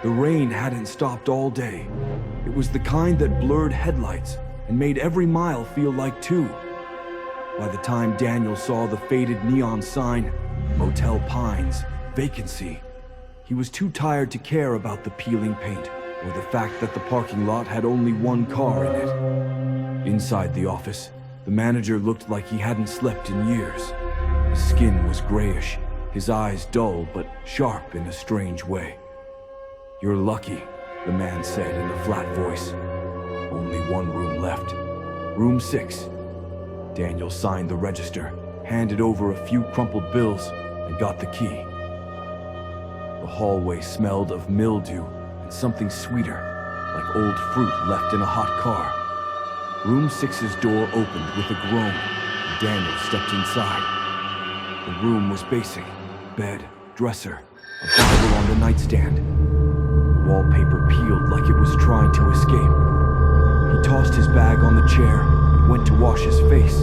The rain hadn't stopped all day. It was the kind that blurred headlights and made every mile feel like two. By the time Daniel saw the faded neon sign, Motel Pines, vacancy, he was too tired to care about the peeling paint or the fact that the parking lot had only one car in it. Inside the office, the manager looked like he hadn't slept in years. His skin was grayish, his eyes dull but sharp in a strange way. "You're lucky," the man said in a flat voice. "Only one room left. Room 6. Daniel signed the register, handed over a few crumpled bills, and got the key. The hallway smelled of mildew and something sweeter, like old fruit left in a hot car. Room 6's door opened with a groan, and Daniel stepped inside. The room was basic: bed, dresser, a Bible on the nightstand. The wallpaper peeled like it was trying to escape. He tossed his bag on the chair and went to wash his face.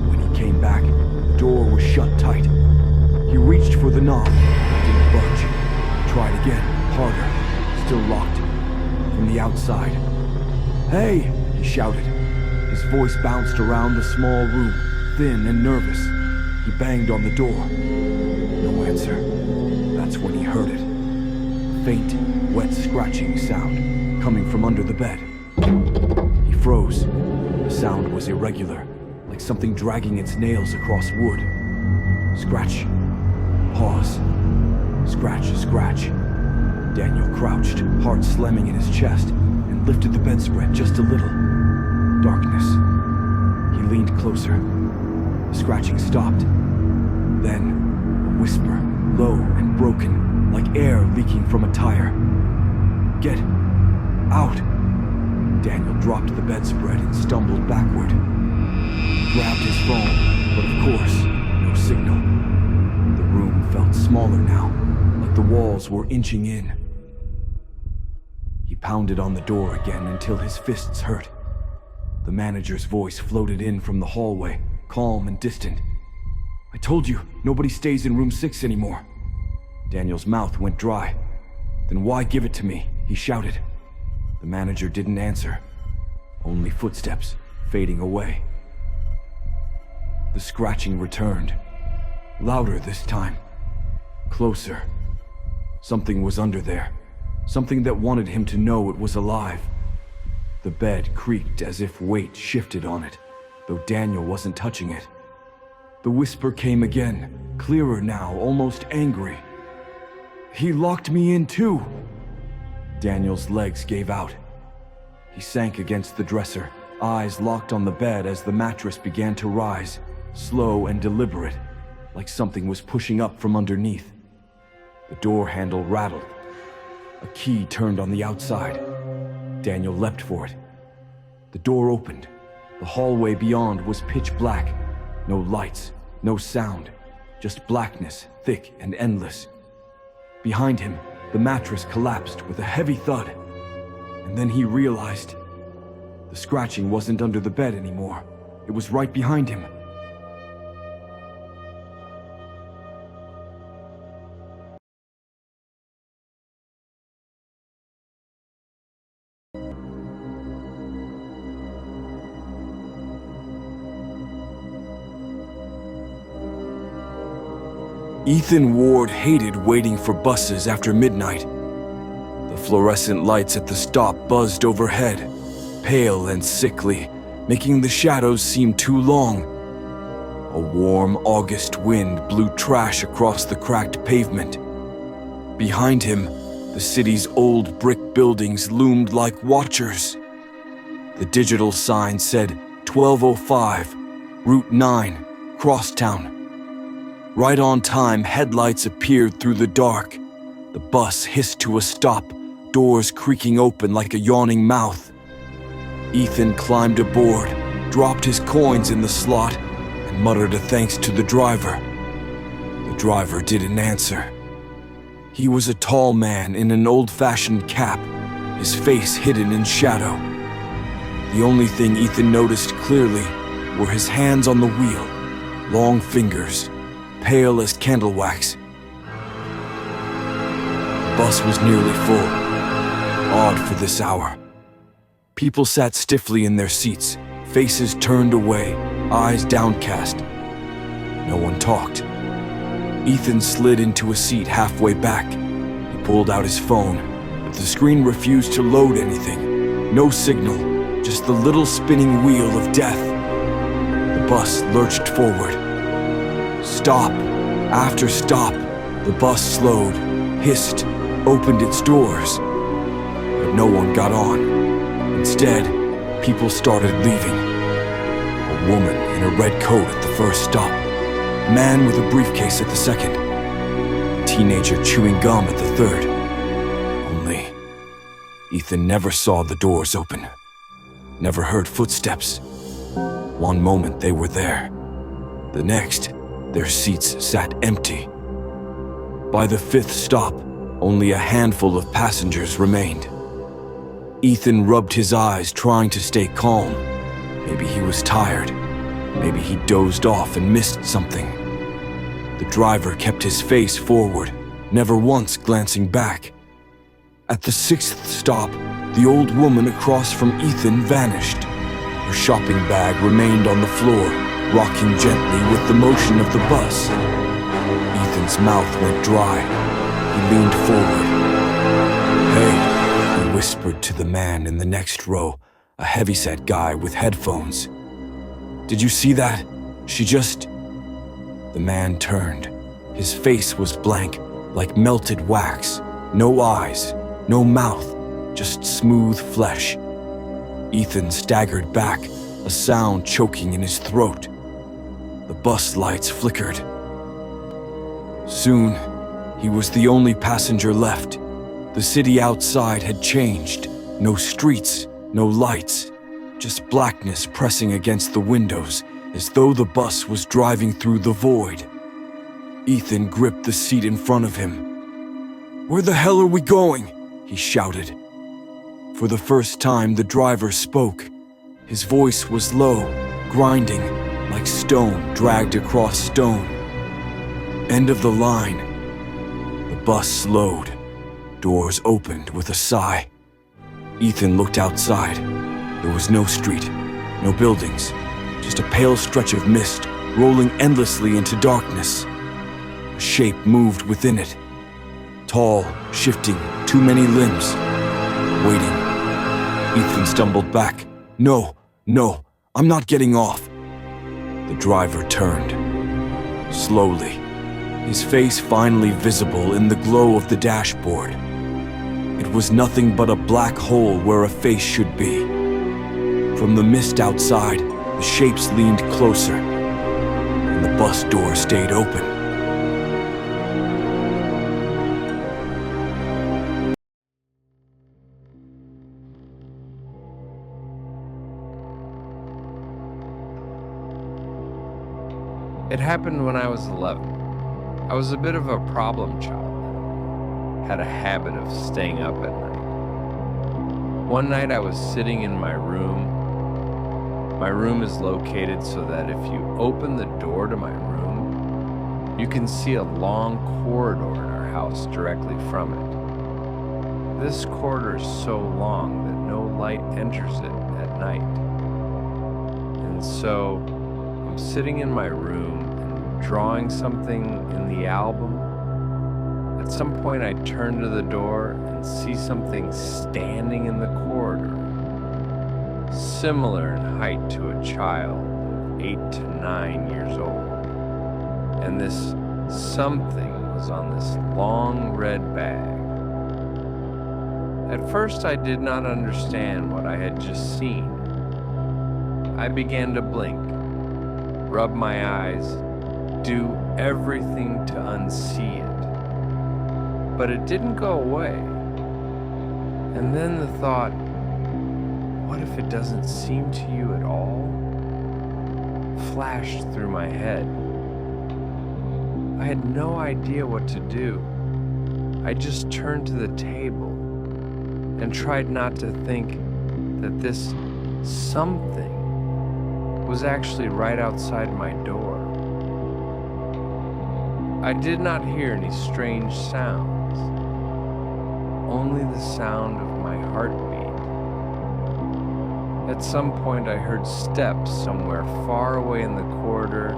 When he came back, the door was shut tight. He reached for the knob, but didn't budge. Tried again, harder, still locked. From the outside, "Hey!" he shouted. His voice bounced around the small room, thin and nervous. He banged on the door. No answer. That's when he heard it. A faint, wet scratching sound coming from under the bed. He froze. The sound was irregular, like something dragging its nails across wood. Scratch. Pause. Scratch, scratch. Daniel crouched, heart slamming in his chest, and lifted the bedspread just a little. Darkness. He leaned closer. The scratching stopped. Then, a whisper, low and broken, like air leaking from a tire. "Get out!" Daniel dropped the bedspread and stumbled backward. He grabbed his phone, but of course, no signal. The room felt smaller now, like the walls were inching in. He pounded on the door again until his fists hurt. The manager's voice floated in from the hallway, calm and distant. "I told you, nobody stays in room 6 anymore." Daniel's mouth went dry. "Then why give it to me?" he shouted. The manager didn't answer. Only footsteps, fading away. The scratching returned. Louder this time. Closer. Something was under there. Something that wanted him to know it was alive. The bed creaked as if weight shifted on it, though Daniel wasn't touching it. The whisper came again, clearer now, almost angry. "He locked me in too!" Daniel's legs gave out. He sank against the dresser, eyes locked on the bed as the mattress began to rise, slow and deliberate, like something was pushing up from underneath. The door handle rattled. A key turned on the outside. Daniel leapt for it. The door opened. The hallway beyond was pitch black. No lights, no sound, just blackness, thick and endless. Behind him, the mattress collapsed with a heavy thud. And then he realized the scratching wasn't under the bed anymore. It was right behind him. Ethan Ward hated waiting for buses after midnight. The fluorescent lights at the stop buzzed overhead, pale and sickly, making the shadows seem too long. A warm August wind blew trash across the cracked pavement. Behind him, the city's old brick buildings loomed like watchers. The digital sign said 1205, Route 9, Crosstown. Right on time, headlights appeared through the dark. The bus hissed to a stop, doors creaking open like a yawning mouth. Ethan climbed aboard, dropped his coins in the slot, and muttered a thanks to the driver. The driver didn't answer. He was a tall man in an old-fashioned cap, his face hidden in shadow. The only thing Ethan noticed clearly were his hands on the wheel, long fingers, pale as candle wax. The bus bus was nearly full. Odd for this hour. People sat stiffly in their seats, faces turned away, eyes downcast. No one talked. Ethan slid into a seat halfway back. He pulled out his phone, but the screen refused to load anything. No signal, just the little spinning wheel of death. The bus lurched forward. Stop after stop. The bus slowed, hissed, opened its doors. But no one got on. Instead, people started leaving. A woman in a red coat at the first stop. A man with a briefcase at the second. A teenager chewing gum at the third. Only, Ethan never saw the doors open. Never heard footsteps. One moment they were there. The next, their seats sat empty. By the fifth stop, only a handful of passengers remained. Ethan rubbed his eyes, trying to stay calm. Maybe he was tired. Maybe he dozed off and missed something. The driver kept his face forward, never once glancing back. At the sixth stop, the old woman across from Ethan vanished. Her shopping bag remained on the floor, rocking gently with the motion of the bus. Ethan's mouth went dry. He leaned forward. "Hey," he whispered to the man in the next row, a heavyset guy with headphones. "Did you see that? She just..." The man turned. His face was blank, like melted wax. No eyes, no mouth, just smooth flesh. Ethan staggered back, a sound choking in his throat. The bus lights flickered. Soon, he was the only passenger left. The city outside had changed. No streets, no lights, just blackness pressing against the windows, as though the bus was driving through the void. Ethan gripped the seat in front of him. "Where the hell are we going?" he shouted. For the first time, the driver spoke. His voice was low, grinding, like stone dragged across stone. End of the line. The bus slowed. Doors opened with a sigh. Ethan looked outside. There was no street, no buildings, just a pale stretch of mist rolling endlessly into darkness. A shape moved within it. Tall, shifting, too many limbs. Waiting. Ethan stumbled back. No, I'm not getting off." The driver turned. Slowly. His face finally visible in the glow of the dashboard. It was nothing but a black hole where a face should be. From the mist outside, the shapes leaned closer, and the bus door stayed open. It happened when I was 11. I was a bit of a problem child. Had a habit of staying up at night. One night I was sitting in my room. My room is located so that if you open the door to my room, you can see a long corridor in our house directly from it. This corridor is so long that no light enters it at night. And so I'm sitting in my room and drawing something in the album. At some point I turn to the door and see something standing in the corridor, similar in height to a child of 8 to 9 years old. And this something was on this long red bag. At first I did not understand what I had just seen. I began to blink, rub my eyes, do everything to unsee it. But it didn't go away. And then the thought, what if it doesn't seem to you at all? Flashed through my head. I had no idea what to do. I just turned to the table and tried not to think that this something was actually right outside my door. I did not hear any strange sounds. only the sound of my heartbeat. At some point, I heard steps somewhere far away in the corridor.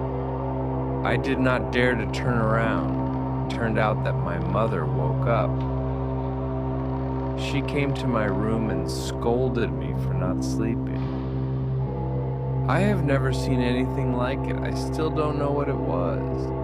I did not dare to turn around. It turned out that my mother woke up. She came to my room and scolded me for not sleeping. I have never seen anything like it. I still don't know what it was.